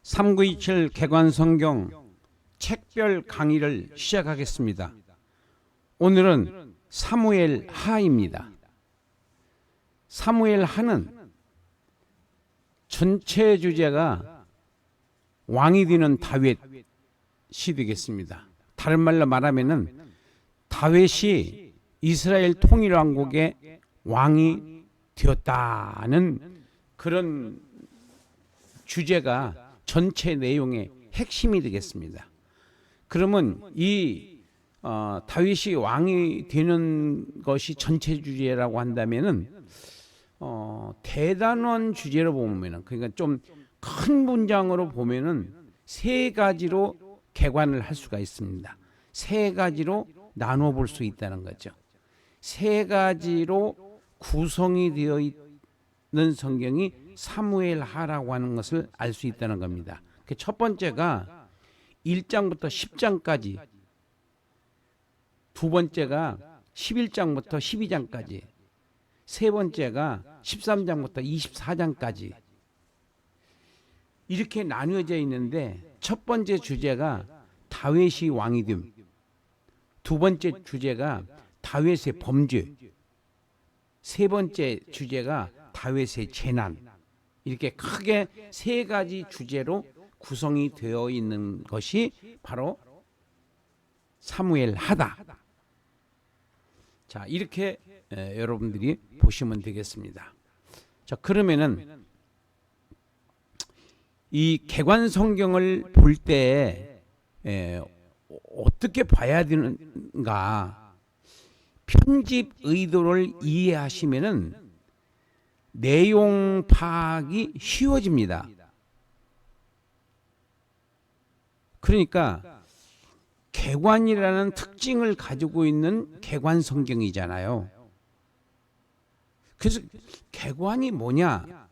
3927 개관성경 책별 강의를 시작하겠습니다. 오늘은 사무엘 하입니다. 사무엘 하는 전체 주제가 왕이 되는 다윗이 되겠습니다. 다른 말로 말하면은 다윗이 이스라엘 통일왕국의 왕이 되었다는 그런 주제가 전체 내용의 핵심이 되겠습니다. 그러면 이 다윗이 왕이 되는 것이 전체 주제라고 한다면은 대단한 주제로 보면은, 그러니까 좀 큰 문장으로 보면은 세 가지로 개관을 할 수가 있습니다. 세 가지로 나눠 볼 수 있다는 거죠. 세 가지로 구성이 되어 있는 성경이 사무엘하라고 하는 것을 알 수 있다는 겁니다. 첫 번째가 1장부터 10장까지, 두 번째가 11장부터 12장까지, 세 번째가 13장부터 24장까지 이렇게 나뉘어져 있는데, 첫 번째 주제가 다윗이 왕이 됨, 두 번째 주제가 다윗의 범죄, 세 번째 주제가 다윗의 재난, 이렇게 크게 세 가지 주제로 구성이 되어 있는 것이 바로 사무엘하다. 자, 이렇게 여러분들이 보시면 되겠습니다. 자, 그러면은 이 개관 성경을 볼 때 어떻게 봐야 되는가? 편집 의도를 이해하시면은 내용 파악이 쉬워집니다. 그러니까 개관이라는 특징을 가지고 있는 개관 성경이잖아요. 그래서 개관이 뭐냐?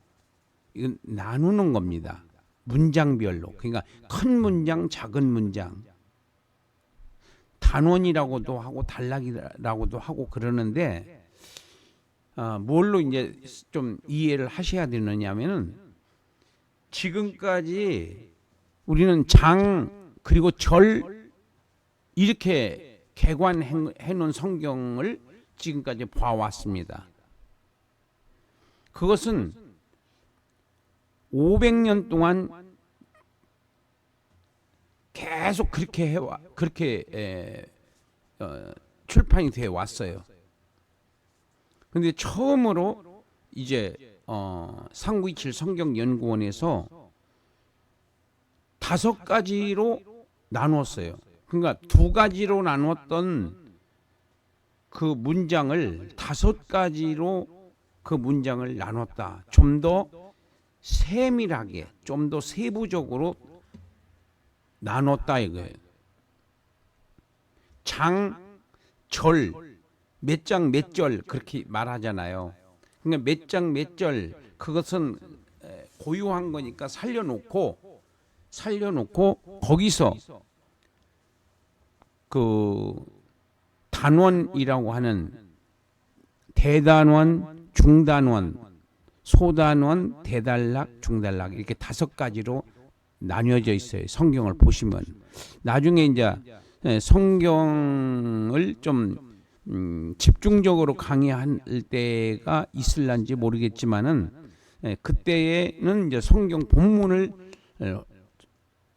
이건 나누는 겁니다. 문장별로. 그러니까 큰 문장, 작은 문장, 단원이라고도 하고 단락이라고도 하고 그러는데, 뭘로 이제 좀 이해를 하셔야 되느냐면은, 지금까지 우리는 장 그리고 절 이렇게 개관해 놓은 성경을 지금까지 봐왔습니다. 그것은 500년 동안 계속 그렇게 출판이 되어 왔어요. 근데 처음으로 이제 3927 성경연구원에서 5가지로 나누었어요. 그러니까 2가지로 나누었던 그 문장을 5가지로 그 문장을 나눴다. 좀 더 세밀하게, 좀 더 세부적으로 나눴다 이거예요. 장, 절, 몇 장 몇 절 그렇게 말하잖아요. 그러니까 몇 장 몇 절, 그것은 고유한 거니까 살려놓고 거기서 그 단원이라고 하는 대단원, 중단원, 소단원, 대단락, 중단락 이렇게 5가지로 나뉘어져 있어요. 성경을 보시면 나중에 이제 성경을 좀 집중적으로 강의할 때가 있을런지 모르겠지만은, 그때에는 이제 성경 본문을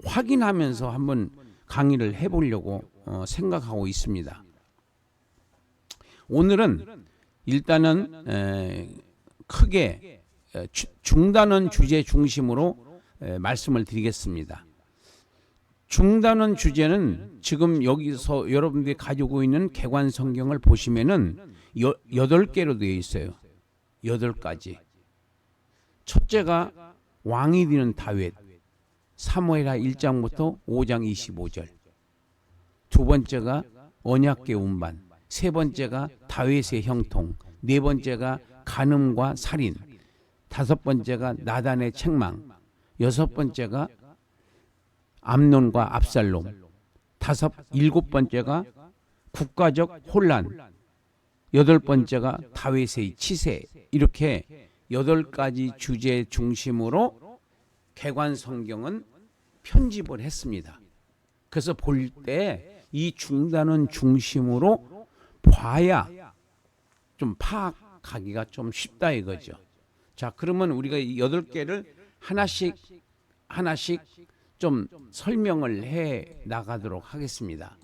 확인하면서 한번 강의를 해보려고 생각하고 있습니다. 오늘은 일단은 크게 중단원 주제 중심으로 말씀을 드리겠습니다. 중단원 주제는 지금 여기서 여러분들이 가지고 있는 개관 성경을 보시면은 8개로 되어 있어요. 8가지. 첫째가 왕이 되는 다윗, 사무엘하 1장부터 5장 25절. 두 번째가 언약궤 운반, 세 번째가 다윗의 형통, 네 번째가 간음과 살인, 5번째가 나단의 책망, 6번째가 암논과 압살롬, 7번째가 국가적 혼란, 8번째가 다윗의 치세. 이렇게 8가지 주제 중심으로 개관 성경은 편집을 했습니다. 그래서 볼 때 이 중단원 중심으로 봐야 좀 파악하기가 좀 쉽다 이거죠. 자, 그러면 우리가 이 8개를 하나씩 좀 설명을 해 나가도록 하겠습니다.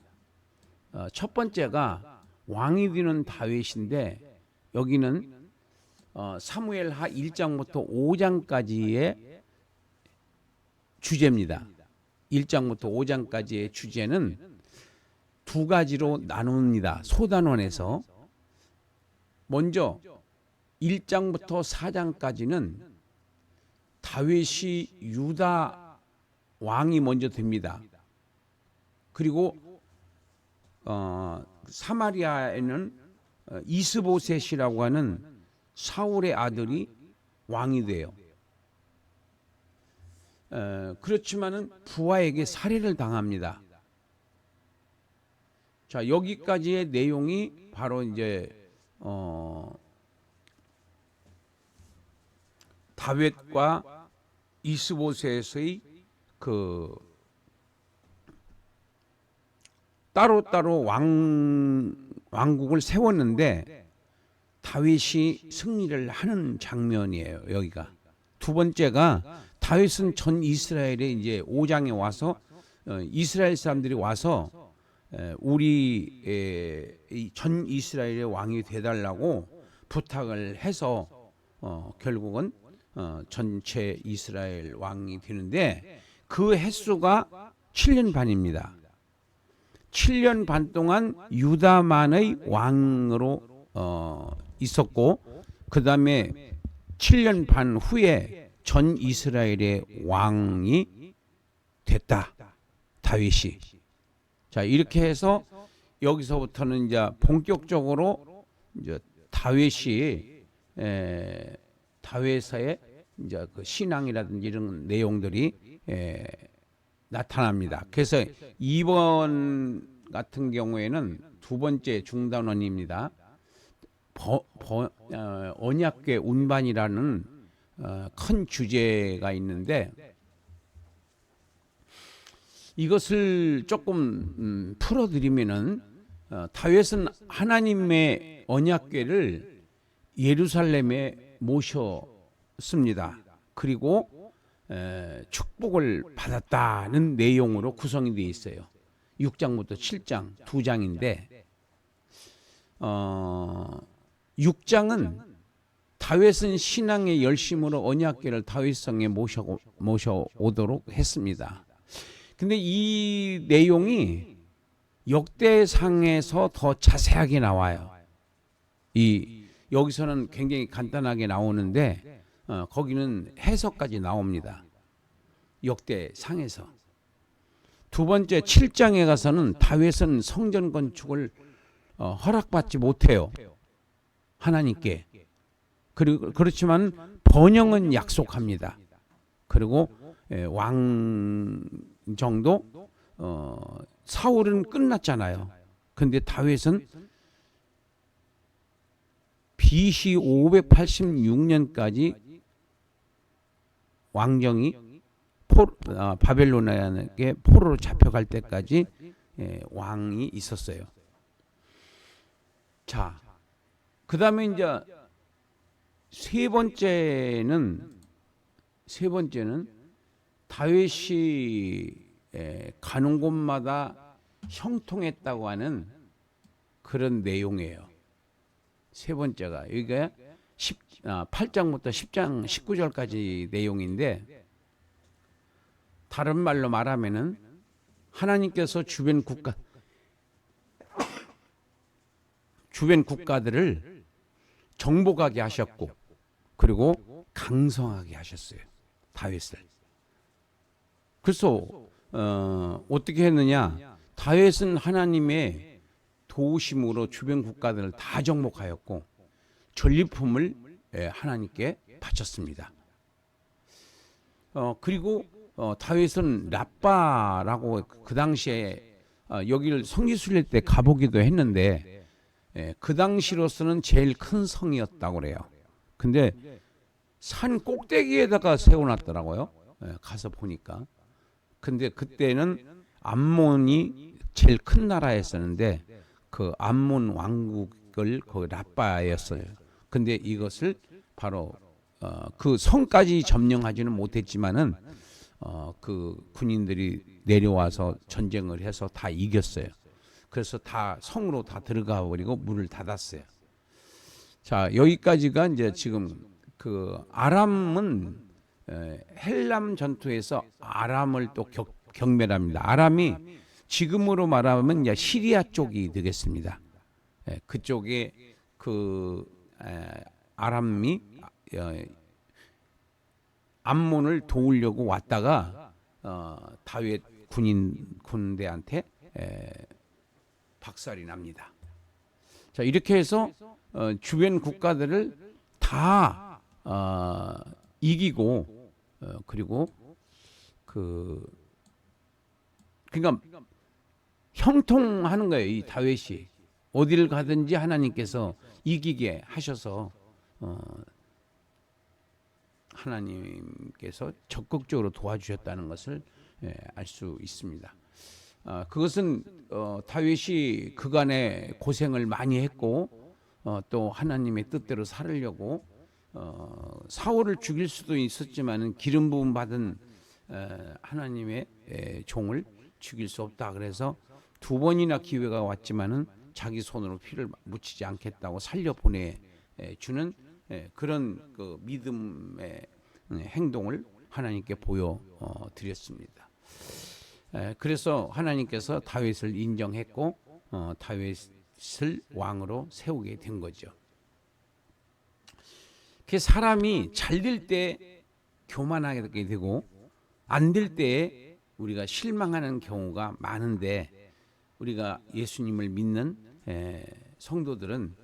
첫 번째가 왕이 되는 다윗인데, 여기는 사무엘하 1장부터 5장까지의 주제입니다. 1장부터 5장까지의 주제는 두 가지로 나눕니다. 소단원에서 먼저 1장부터 4장까지는 다윗이 유다 왕이 먼저 됩니다. 그리고 사마리아에는 이스보셋이라고 하는 사울의 아들이 왕이 돼요. 그렇지만은 부하에게 살해를 당합니다. 자, 여기까지의 내용이 바로 이제 다윗과 이스보셋의 그 따로따로 왕국을 세웠는데 다윗이 승리를 하는 장면이에요. 여기가. 두 번째가 다윗은 전 이스라엘에 이제 5장에 와서 이스라엘 사람들이 와서 우리 전 이스라엘의 왕이 되달라고 부탁을 해서 결국은 전체 이스라엘 왕이 되는데, 그 횟수가 7년 반입니다. 7년 반 동안 유다만의 왕으로 있었고, 그 다음에 7년 반 후에 전 이스라엘의 왕이 됐다, 다윗이. 자, 이렇게 해서 여기서부터는 이제 본격적으로 이제 다윗이 다윗의 이제 그 신앙이라든지 이런 내용들이 나타납니다. 그래서 이번 같은 경우에는 두 번째 중단원입니다. 언약궤 운반이라는 큰 주제가 있는데, 이것을 조금 풀어드리면은 다윗은 하나님의 언약궤를 예루살렘에 모셨습니다. 그리고 축복을 받았다는 내용으로 구성이 되어 있어요. 6장부터 7장 두 장인데, 6장은 다윗은 신앙의 열심으로 언약궤를 다윗성에 모셔오도록 했습니다. 근데 이 내용이 역대상에서 더 자세하게 나와요. 여기서는 굉장히 간단하게 나오는데 거기는 해석까지 나옵니다. 역대상에서. 두 번째 7장에 가서는 다윗은 성전 건축을 허락받지 못해요, 하나님께. 그리고 그렇지만 번영은 약속합니다. 그리고 왕정도 사울은 끝났잖아요. 근데 다윗은 BC 586년까지 왕정이 바벨론에게 포로로 잡혀갈 때까지 왕이 있었어요. 자, 그 다음에 이제 세 번째는 다윗이 가는 곳마다 형통했다고 하는 그런 내용이에요. 세 번째가 여기가 8장부터 10장 19절까지 내용인데, 다른 말로 말하면은 하나님께서 주변 국가들을 정복하게 하셨고, 그리고 강성하게 하셨어요, 다윗을. 그래서 어떻게 했느냐? 다윗은 하나님의 도우심으로 주변 국가들을 다 정복하였고 전리품을 하나님께 바쳤습니다. 그리고 다윗은 라빠라고 그 당시에 여기를 성지 순례 때 가보기도 했는데, 그 당시로서는 제일 큰 성이었다고 그래요. 근데 산 꼭대기에다가 세워놨더라고요. 가서 보니까 근데 그때는 암몬이 제일 큰 나라였었는데 그 암몬 왕국을 그 라빠였어요. 근데 이것을 바로 그 성까지 점령하지는 못했지만은 그 군인들이 내려와서 전쟁을 해서 다 이겼어요. 그래서 다 성으로 다 들어가 버리고 문을 닫았어요. 자, 여기까지가 이제 지금 그 아람은 헬람 전투에서 아람을 또 경멸합니다. 아람이 지금으로 말하면 이제 시리아 쪽이 되겠습니다. 그쪽에 그 아람이 암몬을 도우려고 왔다가 다윗 군대한테 박살이 납니다. 자, 이렇게 해서 주변 국가들을 다 이기고 그리고 그러니까 형통하는 거예요. 이 다윗이 어디를 가든지 하나님께서 이기게 하셔서 하나님께서 적극적으로 도와주셨다는 것을 알 수 있습니다. 그것은 다윗이 그간에 고생을 많이 했고 또 하나님의 뜻대로 살으려고 사울을 죽일 수도 있었지만은 기름 부음 받은 하나님의 종을 죽일 수 없다. 그래서 두 번이나 기회가 왔지만은 자기 손으로 피를 묻히지 않겠다고 살려 보내 주는 그런 그 믿음의 행동을 하나님께 보여 드렸습니다. 그래서 하나님께서 다윗을 인정했고 다윗을 왕으로 세우게 된 거죠. 그 사람이 잘 될 때 교만하게 되고 안 될 때에 우리가 실망하는 경우가 많은데 우리가 예수님을 믿는 성도들은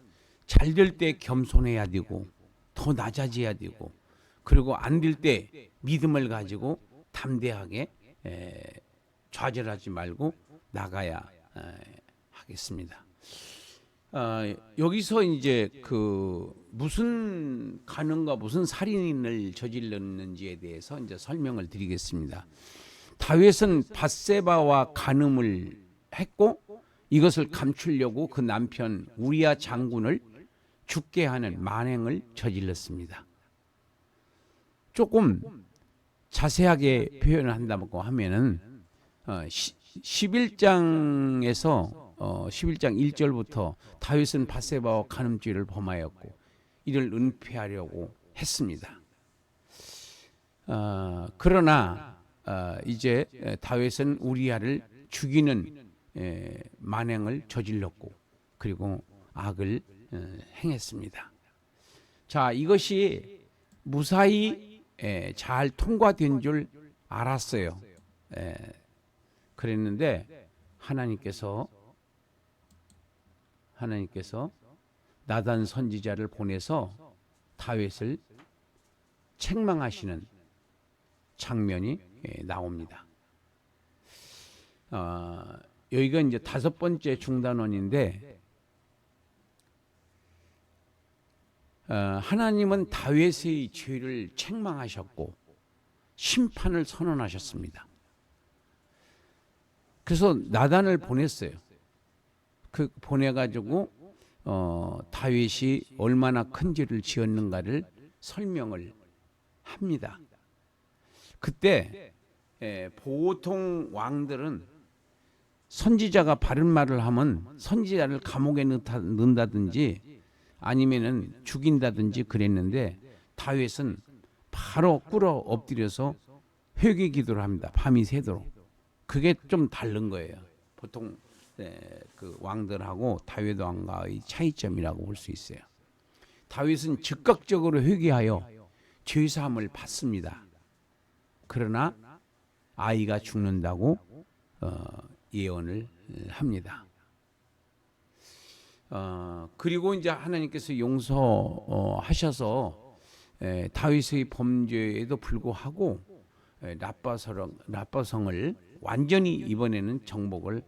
잘 될 때 겸손해야 되고 더 낮아져야 되고 그리고 안 될 때 믿음을 가지고 담대하게 좌절하지 말고 나가야 하겠습니다. 여기서 이제 그 무슨 간음과 무슨 살인을 저질렀는지에 대해서 이제 설명을 드리겠습니다. 다윗은 밧세바와 간음을 했고 이것을 감추려고 그 남편 우리야 장군을 죽게 하는 만행을 저질렀습니다. 조금 자세하게 표현을 한다고 하면은 11장에서 11장 1절부터 다윗은 밧세바와 간음죄를 범하였고 이를 은폐하려고 했습니다. 그러나 이제 다윗은 우리야를 죽이는 만행을 저질렀고 그리고 악을 행했습니다. 자, 이것이 무사히 잘 통과된 줄 알았어요. 그랬는데 하나님께서 나단 선지자를 보내서 다윗을 책망하시는 장면이 나옵니다. 여기가 이제 5번째 중단원인데 하나님은 다윗의 죄를 책망하셨고 심판을 선언하셨습니다. 그래서 나단을 보냈어요. 그 보내가지고 다윗이 얼마나 큰 죄를 지었는가를 설명을 합니다. 그때 보통 왕들은 선지자가 바른 말을 하면 선지자를 감옥에 넣는다든지 아니면은 죽인다든지 그랬는데 다윗은 바로 꿇어 엎드려서 회개 기도를 합니다. 밤이 새도록. 그게 좀 다른 거예요. 보통 그 왕들하고 다윗 왕과의 차이점이라고 볼 수 있어요. 다윗은 즉각적으로 회개하여 죄 사함을 받습니다. 그러나 아이가 죽는다고 예언을 합니다. 그리고 이제 하나님께서 용서하셔서 다윗의 범죄에도 불구하고 라빠성을 완전히 이번에는 정복을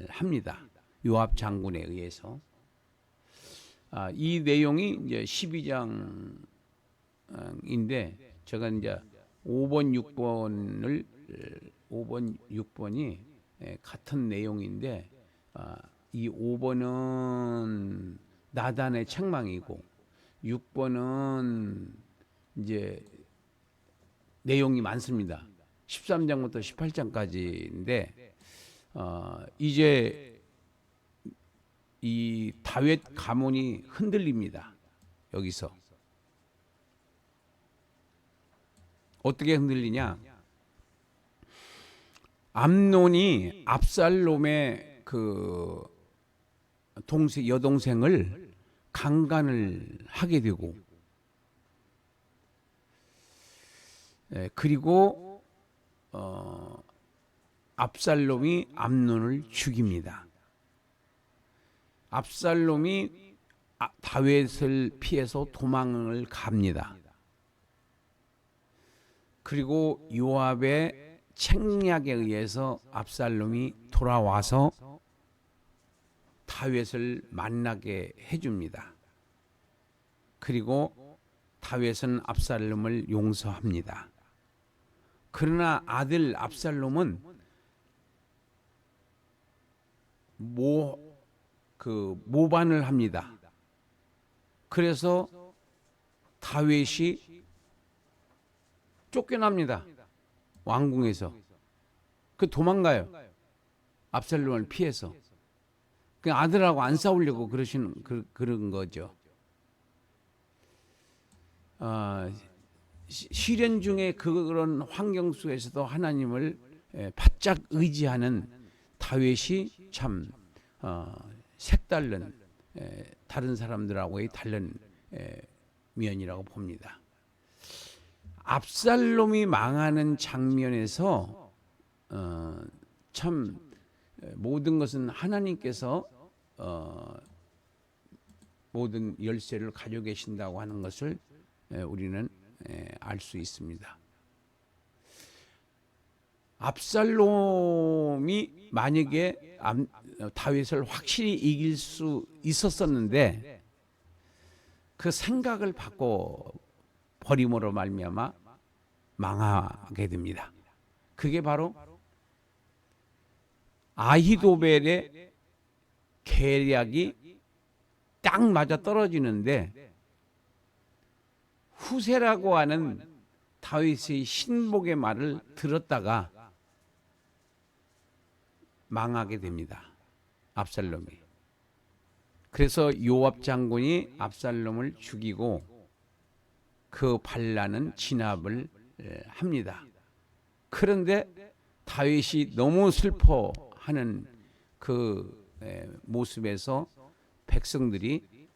합니다. 요압 장군에 의해서. 이 내용이 이제 12장인데 제가 이제 5번, 6번을 5번, 6번이 같은 내용인데 이 5번은 나단의 책망이고 6번은 이제 내용이 많습니다. 13장부터 18장까지인데 이제 이 다윗 가문이 흔들립니다. 여기서 어떻게 흔들리냐? 암논이 압살롬의 그 여동생을 강간을 하게 되고, 그리고 압살롬이 암논을 죽입니다. 압살롬이 다윗을 피해서 도망을 갑니다. 그리고 요압의 책략에 의해서 압살롬이 돌아와서 다윗을 만나게 해줍니다. 그리고 다윗은 압살롬을 용서합니다. 그러나 아들 압살롬은 모반을 합니다. 그래서 다윗이 쫓겨납니다. 왕궁에서. 도망가요. 압살롬을 피해서. 그 아들하고 안 싸우려고 그런 거죠. 시련 중에 그런 환경 속에서도 하나님을 바짝 의지하는 다윗이 참 색다른, 다른 사람들하고의 다른 면이라고 봅니다. 압살롬이 망하는 장면에서 참 모든 것은 하나님께서 모든 열쇠를 가지고 계신다고 하는 것을 우리는 알 수 있습니다. 압살롬이 만약에 다윗을 확실히 이길 수 있었었는데 그 생각을 바꿔 버림으로 말미암아 망하게 됩니다. 그게 바로 아히도벨의 계략이 딱 맞아 떨어지는데 후세라고 하는 다윗의 신복의 말을 들었다가 망하게 됩니다. 압살롬이. 그래서 요압 장군이 압살롬을 죽이고 그 반란은 진압을 합니다. 그런데 다윗이 너무 슬퍼하는 그 모습에서 백성들이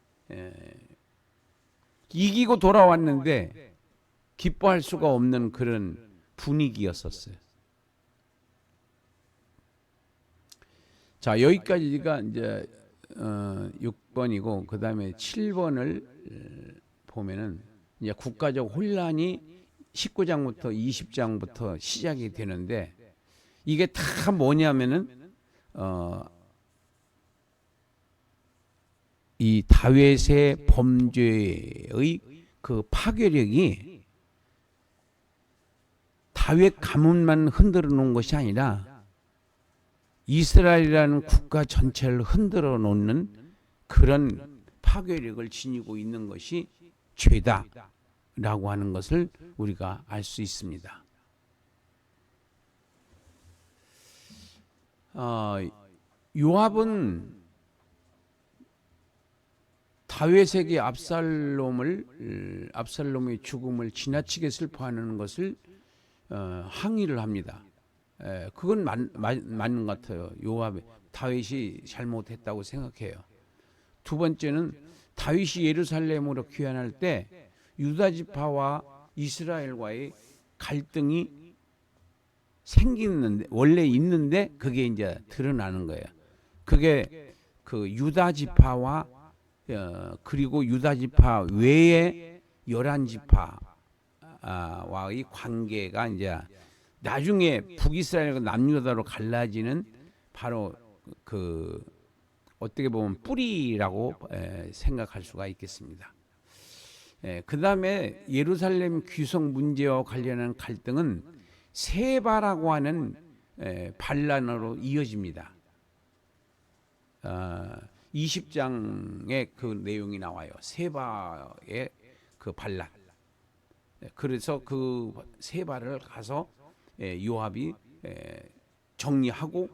이기고 돌아왔는데 기뻐할 수가 없는 그런 분위기였었어요. 자, 여기까지가 이제 6번이고 그 다음에 7번을 보면은 이제 국가적 혼란이 19장부터 20장부터 시작이 되는데 이게 다 뭐냐면은 이 다윗의 범죄의 그 파괴력이 다윗 가문만 흔들어 놓은 것이 아니라 이스라엘이라는 국가 전체를 흔들어 놓는 그런 파괴력을 지니고 있는 것이 죄다라고 하는 것을 우리가 알 수 있습니다. 요압은 다윗에게 압살롬의 죽음을 지나치게 슬퍼하는 것을 항의를 합니다. 그건 맞는 것 같아요. 다윗이 잘못했다고 생각해요. 두 번째는 다윗이 예루살렘으로 귀환할 때 유다 지파와 이스라엘과의 갈등이 생기는데 원래 있는데 그게 이제 드러나는 거예요. 그게 그 유다 지파와 그리고 유다 지파 외에 11지파와의 관계가 이제 나중에 북이스라엘과 남유다로 갈라지는 바로 그 어떻게 보면 뿌리라고 생각할 수가 있겠습니다. 그 다음에 예루살렘 귀성 문제와 관련한 갈등은 세바라고 하는 반란으로 이어집니다. 20장에 그 내용이 나와요. 세바의 그 반란. 그래서 그 세바를 가서 요압이 정리하고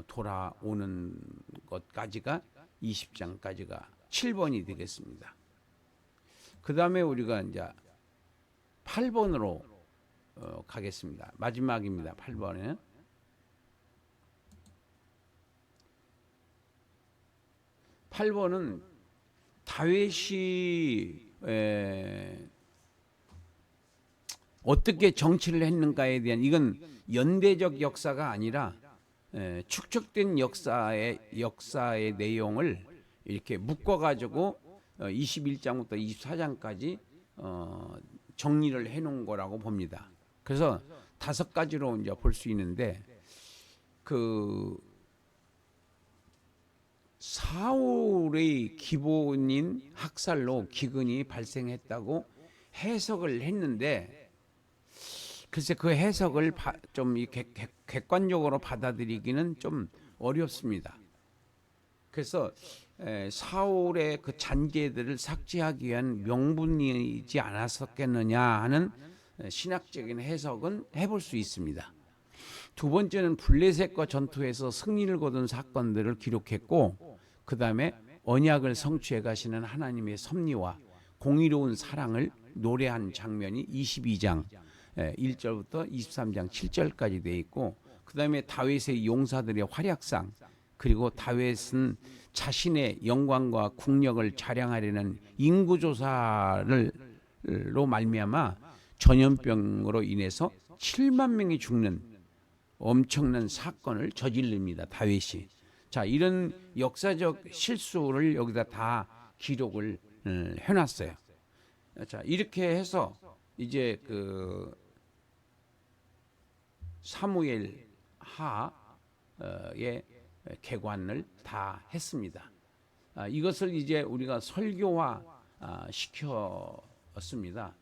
돌아오는 것까지가 20장까지가 7번이 되겠습니다. 그 다음에 우리가 이제 8번으로 가겠습니다. 마지막입니다. 8번에는 8번은 다윗이 어떻게 정치를 했는가에 대한, 이건 연대적 역사가 아니라 축적된 역사의 내용을 이렇게 묶어가지고 21장부터 24장까지 정리를 해놓은 거라고 봅니다. 그래서 5가지로 이제 볼 수 있는데, 그 사울의 기본인 학살로 기근이 발생했다고 해석을 했는데, 글쎄 그 해석을 좀 객관적으로 받아들이기는 좀 어렵습니다. 그래서 사울의 그 잔재들을 삭제하기 위한 명분이지 않았었겠느냐 하는 신학적인 해석은 해볼 수 있습니다. 두 번째는 블레셋과 전투에서 승리를 거둔 사건들을 기록했고, 그 다음에 언약을 성취해 가시는 하나님의 섭리와 공의로운 사랑을 노래한 장면이 22장 1절부터 23장 7절까지 되어 있고, 그 다음에 다윗의 용사들의 활약상, 그리고 다윗은 자신의 영광과 국력을 자랑하려는 인구조사로 말미암아 전염병으로 인해서 7만 명이 죽는 엄청난 사건을 저지릅니다. 다윗이. 자, 이런 역사적 실수를 여기다 다 기록을 해놨어요. 자, 이렇게 해서 이제 그 사무엘 하의 개관을 다 했습니다. 이것을 이제 우리가 설교화 시켰습니다.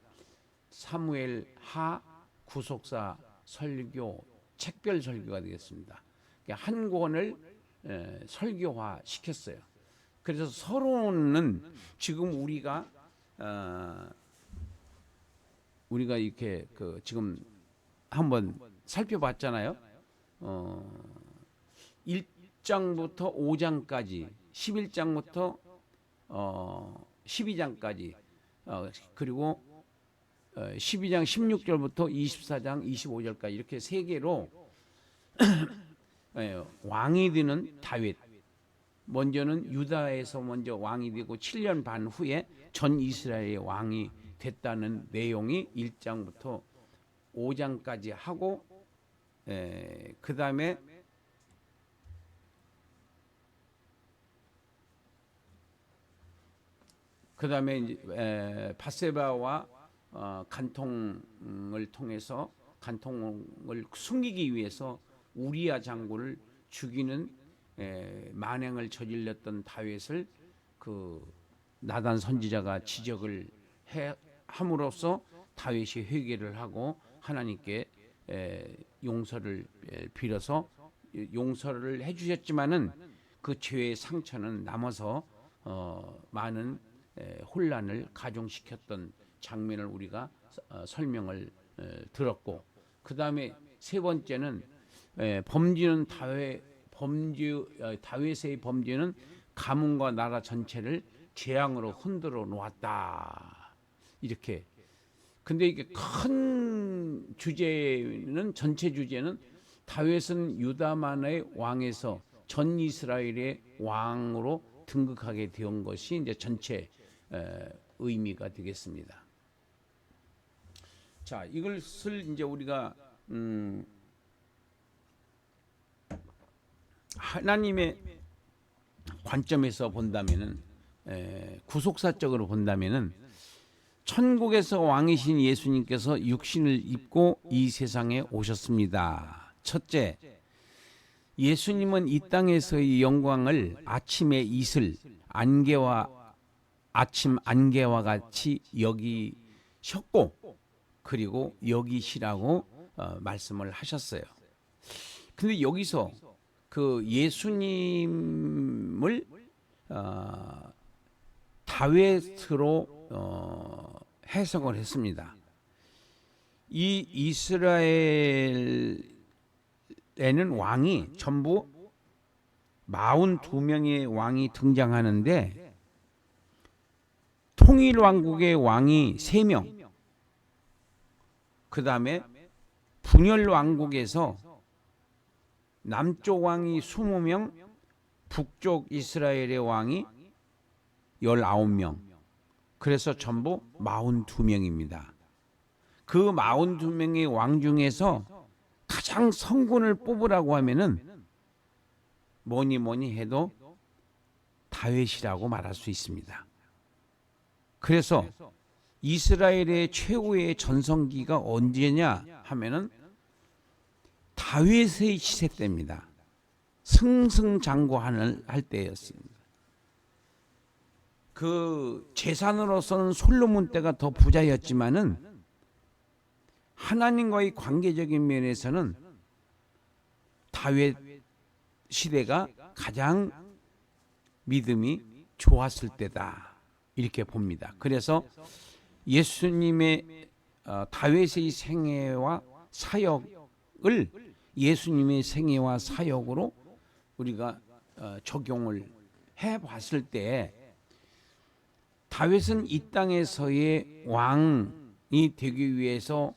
사무엘 하 구속사 설교, 책별 설교가 되겠습니다. 한 권을 설교화 시켰어요. 그래서 서론은 지금 우리가 이렇게 그 지금 한번 살펴봤잖아요. 1장부터 5장까지, 11장부터 12장까지, 그리고 12장 16절부터 24장 25절까지 이렇게 세 개로 왕이 되는 다윗, 먼저는 유다에서 먼저 왕이 되고 7년 반 후에 전 이스라엘의 왕이 됐다는 내용이 1장부터 5장까지 하고, 그 다음에 바세바와 간통을 통해서, 간통을 숨기기 위해서 우리야 장군을 죽이는 만행을 저질렀던 다윗을 그 나단 선지자가 지적을 함으로써 다윗이 회개를 하고 하나님께 용서를 빌어서 용서를 해주셨지만은 그 죄의 상처는 남아서 많은 혼란을 가중시켰던 장면을 우리가 설명을 들었고, 그 다음에 세 번째는 다윗의 범죄는 가문과 나라 전체를 재앙으로 흔들어 놓았다. 이렇게. 근데 이게 큰 주제는, 전체 주제는 다윗은 유다만의 왕에서 전 이스라엘의 왕으로 등극하게 된 것이 이제 전체 의미가 되겠습니다. 자, 이것을 이제 우리가 하나님의 관점에서 본다면은, 구속사적으로 본다면은, 천국에서 왕이신 예수님께서 육신을 입고 이 세상에 오셨습니다. 첫째, 예수님은 이 땅에서의 영광을 아침의 이슬, 아침 안개와 같이 여기셨고, 그리고 여기시라고 말씀을 하셨어요. 근데 여기서 그 예수님을 다윗으로 해석을 했습니다. 이 이스라엘에는 왕이 전부 42명의 왕이 등장하는데 통일 왕국의 왕이 3명, 그 다음에 분열 왕국에서 남쪽 왕이 20명, 북쪽 이스라엘의 왕이 19명, 그래서 전부 42명입니다. 그 42명의 왕 중에서 가장 성군을 뽑으라고 하면은 뭐니 해도 다윗이라고 말할 수 있습니다. 그래서 이스라엘의 최후의 전성기가 언제냐 하면은 다윗의 시대 때입니다. 승승장구할 때였습니다. 그 재산으로서는 솔로몬 때가 더 부자였지만은 하나님과의 관계적인 면에서는 다윗 시대가 가장 믿음이 좋았을 때다, 이렇게 봅니다. 그래서 예수님의 다윗의 생애와 사역을 예수님의 생애와 사역으로 우리가 적용을 해봤을 때 다윗은 이 땅에서의 왕이 되기 위해서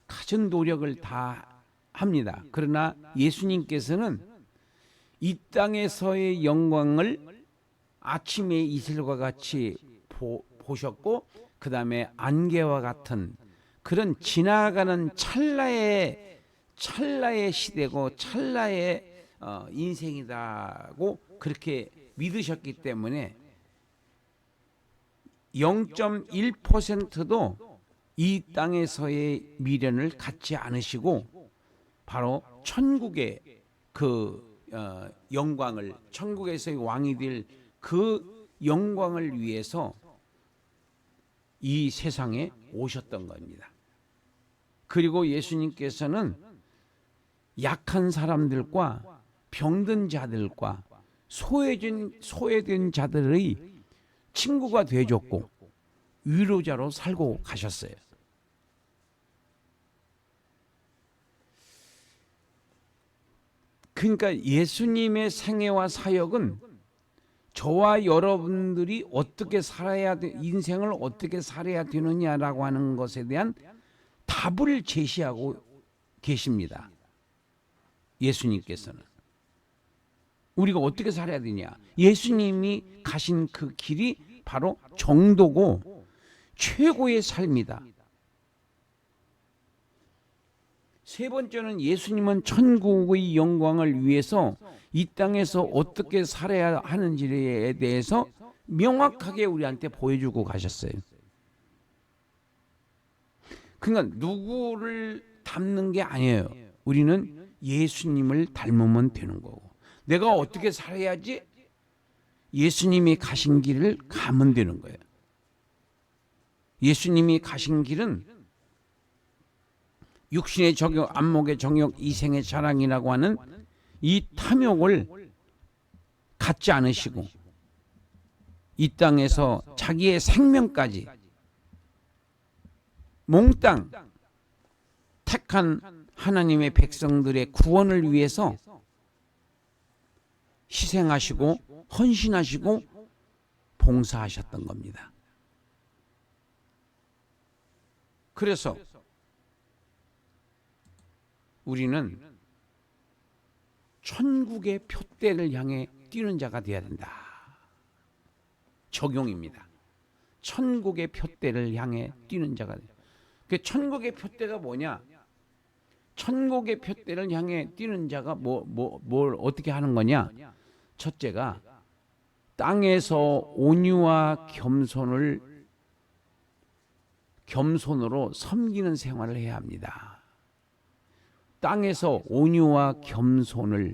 갖은 노력을 다 합니다. 그러나 예수님께서는 이 땅에서의 영광을 아침의 이슬과 같이 보셨고, 그 다음에 안개와 같은 그런 지나가는 찰나의 시대고 찰나의 인생이다고 그렇게 믿으셨기 때문에 0.1%도 이 땅에서의 미련을 갖지 않으시고 바로 천국의 그 영광을, 천국에서의 왕이 될 그 영광을 위해서 이 세상에 오셨던 겁니다. 그리고 예수님께서는 약한 사람들과 병든 자들과 소외된 자들의 친구가 되어줬고 위로자로 살고 가셨어요. 그러니까 예수님의 생애와 사역은 저와 여러분들이 어떻게 살아야 인생을 어떻게 살아야 되느냐라고 하는 것에 대한 답을 제시하고 계십니다. 예수님께서는 우리가 어떻게 살아야 되냐, 예수님이 가신 그 길이 바로 정도고 최고의 삶이다. 세 번째는 예수님은 천국의 영광을 위해서 이 땅에서 어떻게 살아야 하는지에 대해서 명확하게 우리한테 보여주고 가셨어요. 그러니까 누구를 닮는 게 아니에요. 우리는 예수님을 닮으면 되는 거고, 내가 어떻게 살아야지 예수님이 가신 길을 가면 되는 거예요. 예수님이 가신 길은 육신의 정욕, 안목의 정욕, 이생의 자랑이라고 하는 이 탐욕을 갖지 않으시고 이 땅에서 자기의 생명까지 몽땅 택한 하나님의 백성들의 구원을 위해서 희생하시고 헌신하시고 봉사하셨던 겁니다. 그래서 우리는 천국의 표대를 향해 뛰는 자가 되어야 된다. 적용입니다. 천국의 표대를 향해 뛰는 자가 된다. 그 천국의 표대가 뭐냐? 천국의 표대를 향해 뛰는 자가 뭘 어떻게 하는 거냐? 첫째가 땅에서 온유와 겸손으로 섬기는 생활을 해야 합니다. 땅에서 온유와 겸손으로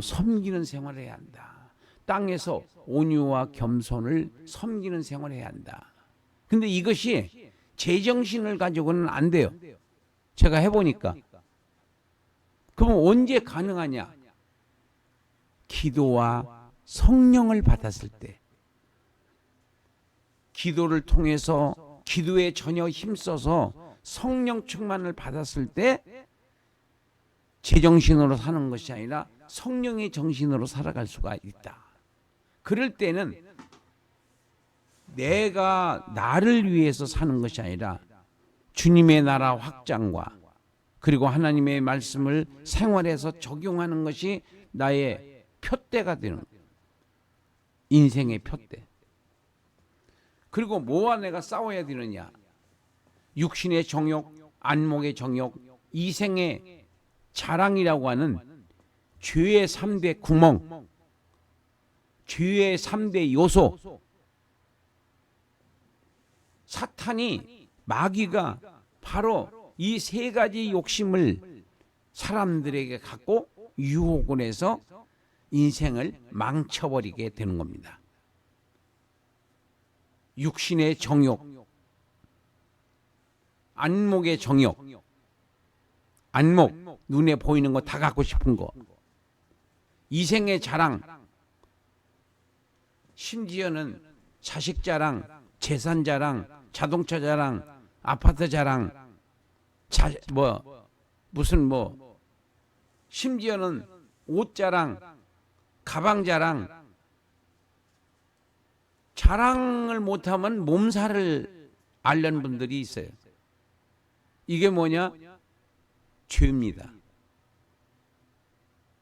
섬기는 생활을 해야 한다. 땅에서 온유와 겸손을 섬기는 생활을 해야 한다. 근데 이것이 제정신을 가지고는 안 돼요. 제가 해보니까. 그럼 언제 가능하냐? 기도와 성령을 받았을 때, 기도를 통해서 기도에 전혀 힘써서 성령 충만을 받았을 때 제정신으로 사는 것이 아니라 성령의 정신으로 살아갈 수가 있다. 그럴 때는 내가 나를 위해서 사는 것이 아니라 주님의 나라 확장과 그리고 하나님의 말씀을 생활에서 적용하는 것이 나의 표대가 되는 거예요. 인생의 표대. 그리고 뭐와 내가 싸워야 되느냐? 육신의 정욕, 안목의 정욕, 이생의 자랑이라고 하는 죄의 3대 구멍, 죄의 3대 요소. 사탄이, 마귀가 바로 이 세 가지 욕심을 사람들에게 갖고 유혹을 해서 인생을 망쳐버리게 되는 겁니다. 육신의 정욕, 안목의 정욕, 안목, 눈에 보이는 거 다 갖고 싶은 거, 이생의 자랑, 심지어는 자식 자랑, 재산 자랑, 자동차 자랑, 아파트 자랑, 심지어는 옷 자랑, 가방 자랑. 자랑을 못하면 몸살을 앓는 분들이 있어요. 이게 뭐냐? 죄입니다.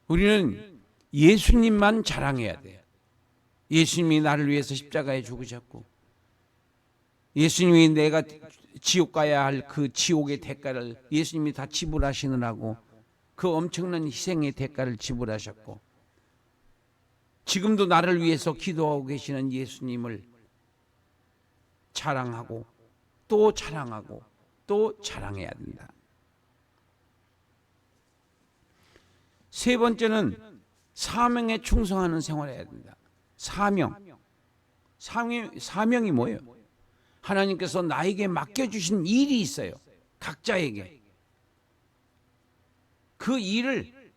우리는 예수님만 자랑해야 돼요. 예수님이 나를 위해서 십자가에 죽으셨고, 예수님이 내가 지옥 가야 할 그 지옥의 대가를 예수님이 다 지불하시느라고 그 엄청난 희생의 대가를 지불하셨고, 지금도 나를 위해서 기도하고 계시는 예수님을 자랑하고 또 자랑하고 또 자랑해야 된다. 세 번째는 사명에 충성하는 생활을 해야 된다. 사명이 뭐예요? 하나님께서 나에게 맡겨주신 일이 있어요. 각자에게. 그 일을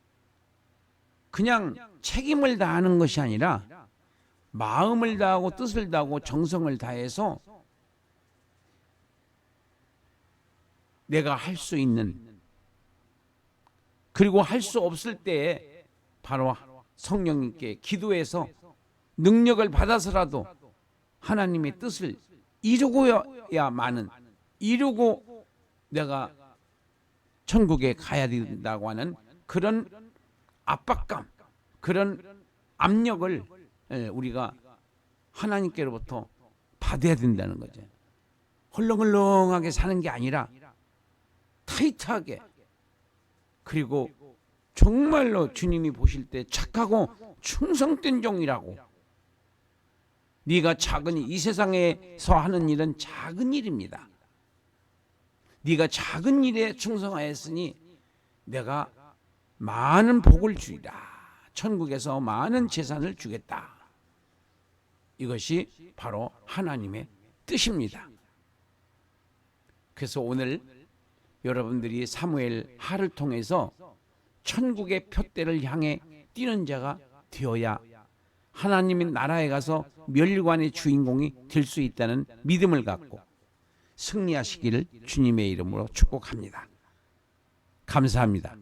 그냥 책임을 다하는 것이 아니라 마음을 다하고 뜻을 다하고 정성을 다해서 내가 할 수 있는, 그리고 할 수 없을 때에 바로 성령님께 기도해서 능력을 받아서라도 하나님의 뜻을 이루고야만은, 이루고 내가 천국에 가야 된다고 하는 그런 압박감, 그런 압력을 우리가 하나님께로부터 받아야 된다는 거죠. 헐렁헐렁하게 사는 게 아니라 타이트하게, 그리고 정말로 주님이 보실 때 착하고 충성된 종이라고. 네가 이 세상에서 하는 일은 작은 일입니다. 네가 작은 일에 충성하였으니 내가 많은 복을 주리라. 천국에서 많은 재산을 주겠다. 이것이 바로 하나님의 뜻입니다. 그래서 오늘 여러분들이 사무엘 하를 통해서 천국의 표대를 향해 뛰는 자가 되어야 하나님의 나라에 가서 멸관의 주인공이 될 수 있다는 믿음을 갖고 승리하시기를 주님의 이름으로 축복합니다. 감사합니다.